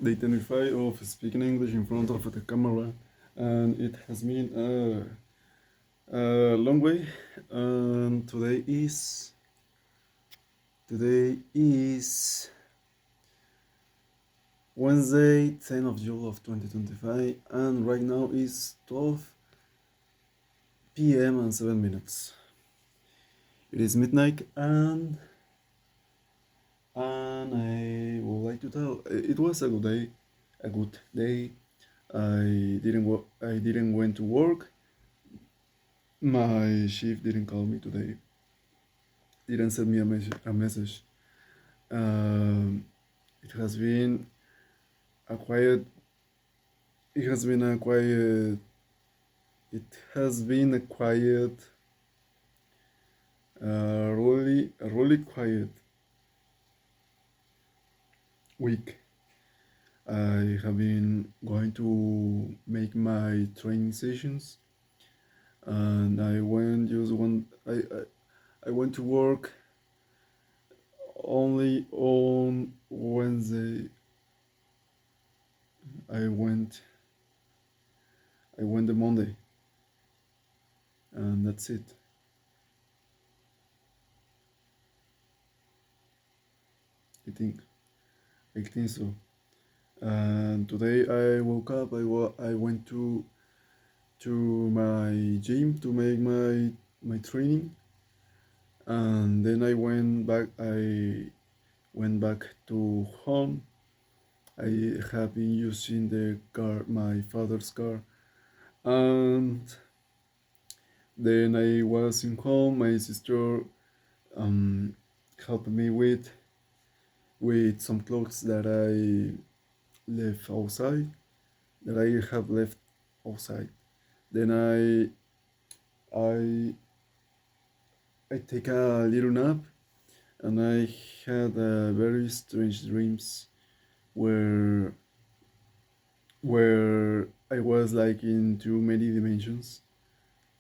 Day 25 of speaking English in front of the camera, and it has been a long way. And today is Wednesday, 10th of July of 2025, and right now is 12 p.m. and 7 minutes. It is midnight, and I would like to tell it was a good day, a good day. I didn't went to work. My chief didn't call me today. Didn't send me a message. Um, it has been a quiet. It has been a quiet. It has been a really quiet week. I have been going to make my training sessions, and I went to work only on Wednesday. I went I went the Monday, and that's it. I think I think so. And today I woke up. I went to my gym to make my training, and then I went back. I went back to home. I have been using the car, my father's car, and then I was in home. My sister um, helped me with some clothes that I left outside, that I have left outside. Then I I take a little nap, and I had very strange dreams where where I was like in too many dimensions,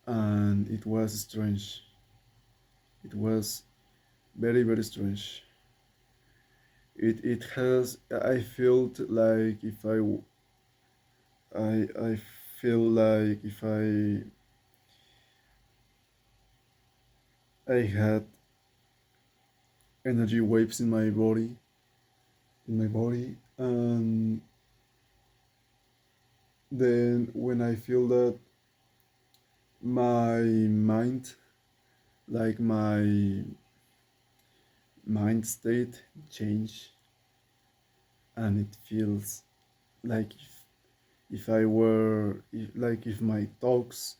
and it was strange. It was very strange. It has I felt like if I feel like if I had energy waves in my body, and then when I feel that my mind, like my mind state change, and it feels like if I were if my thoughts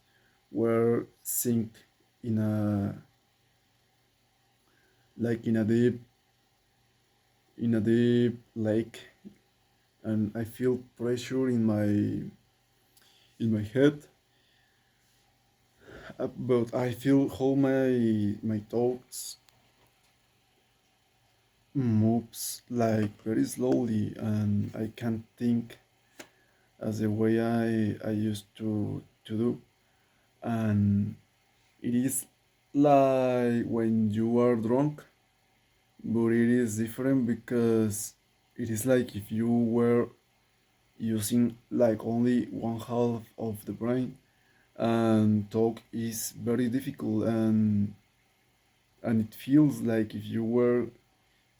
were sink in a like in a deep lake, and I feel pressure in my head, but I feel how my thoughts moves like very slowly, and I can't think as the way I used to do. And it is like when you are drunk, but it is different because it is like if you were using like only one half of the brain, and talk is very difficult, and it feels like if you were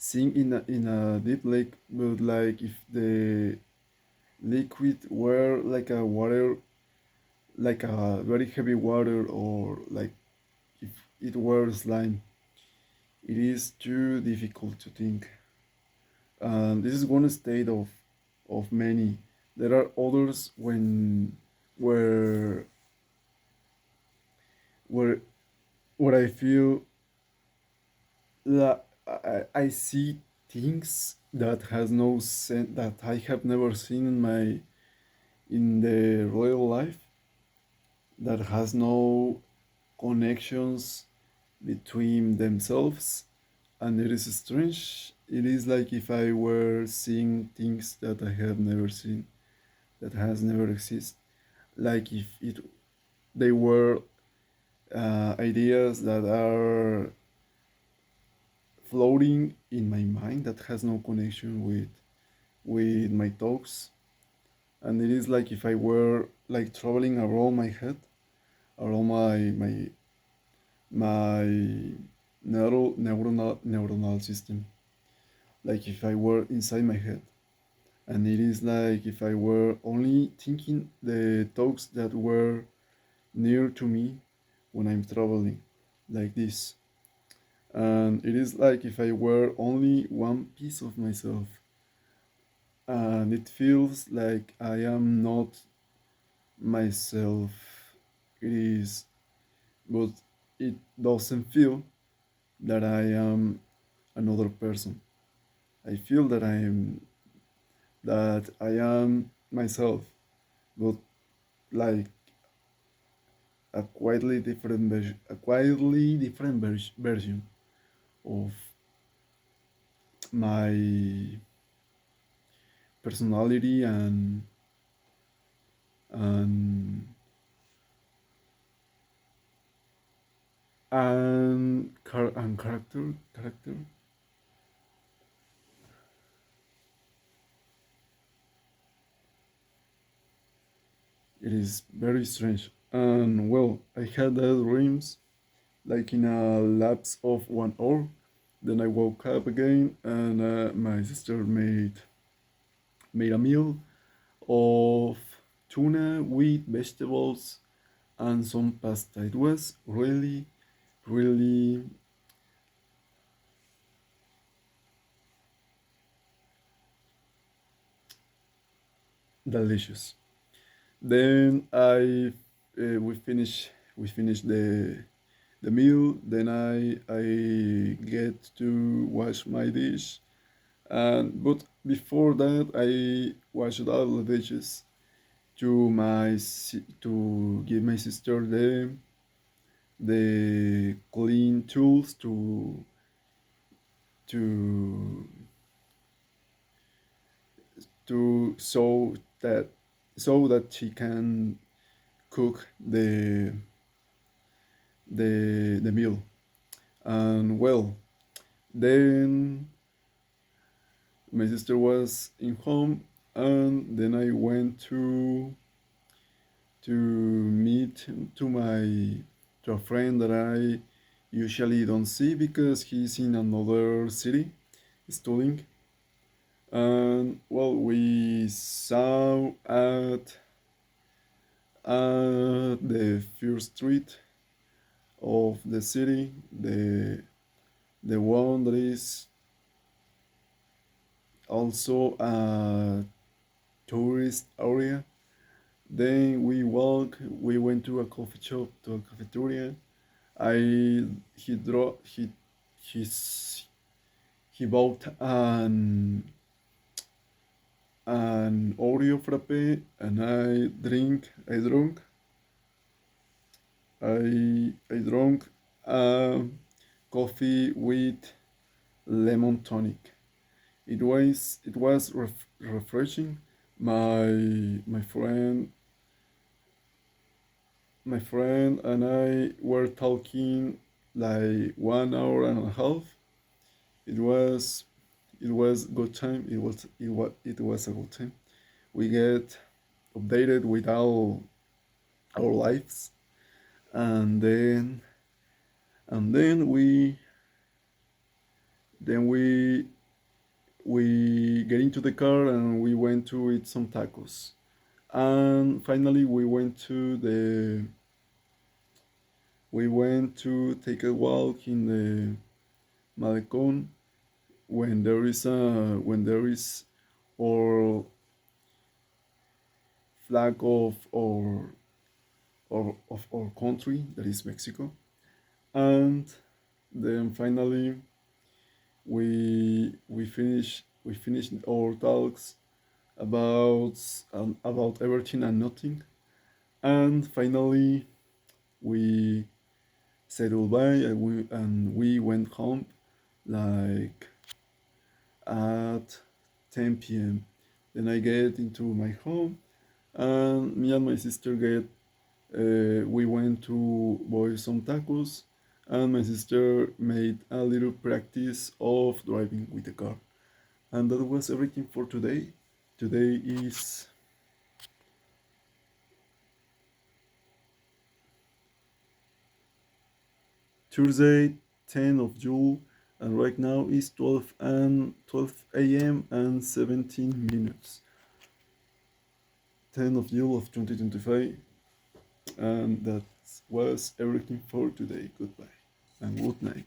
sink in a deep lake, but like if the liquid were like a water, like a very heavy water, or like if it were slime. It is too difficult to think. This is one state of many. There are others where where where I feel that I see things that has no sense, that I have never seen in the real life, that has no connections between themselves, and it is strange. It is like if I were seeing things that I have never seen, that has never existed. Like if they were ideas that are floating in my mind that has no connection with my thoughts, and it is like if I were like traveling around my head, around my neuronal system, like if I were inside my head. And it is like if I were only thinking the thoughts that were near to me when I'm traveling, like this. And it is like if I were only one piece of myself. And it feels like I am not myself. It is, but it doesn't feel that I am another person. I feel that I am myself, but like a quietly different version of my personality and and character. It is very strange. And well, I had that dreams like in a lapse of 1 hour. Then I woke up again, and my sister made a meal of tuna with vegetables and some pasta. It was really, really delicious. Then we finished the meal. Then I get to wash my dish, and but before that I washed all the dishes to give my sister the clean tools to to so that she can cook the meal. And well, then my sister was in home, and then I went to meet to a friend that I usually don't see because he's in another city studying. And well, we saw at the first street of the city, the one that is also a tourist area. Then we went to a coffee shop, to a cafeteria. I he draw he's he bought an Oreo frappe, and I drank coffee with lemon tonic. It was refreshing. My friend and I were talking like 1 hour and a half. It was it was good time. It was a good time. We get updated with our lives, and then we get into the car and we went to eat some tacos. And finally we went to take a walk in the Malecon, when there is our flag of our country, that is Mexico. And then finally we finished our talks about everything and nothing. And finally we said goodbye, and we went home like at 10 p.m. Then I get into my home, and me and my sister we went to buy some tacos, and my sister made a little practice of driving with the car. And that was everything for today. Today is Thursday, 10th of June, and right now is 12 a.m. and 17 minutes. 10th of June of 2025, and that was everything for today. Goodbye and good night.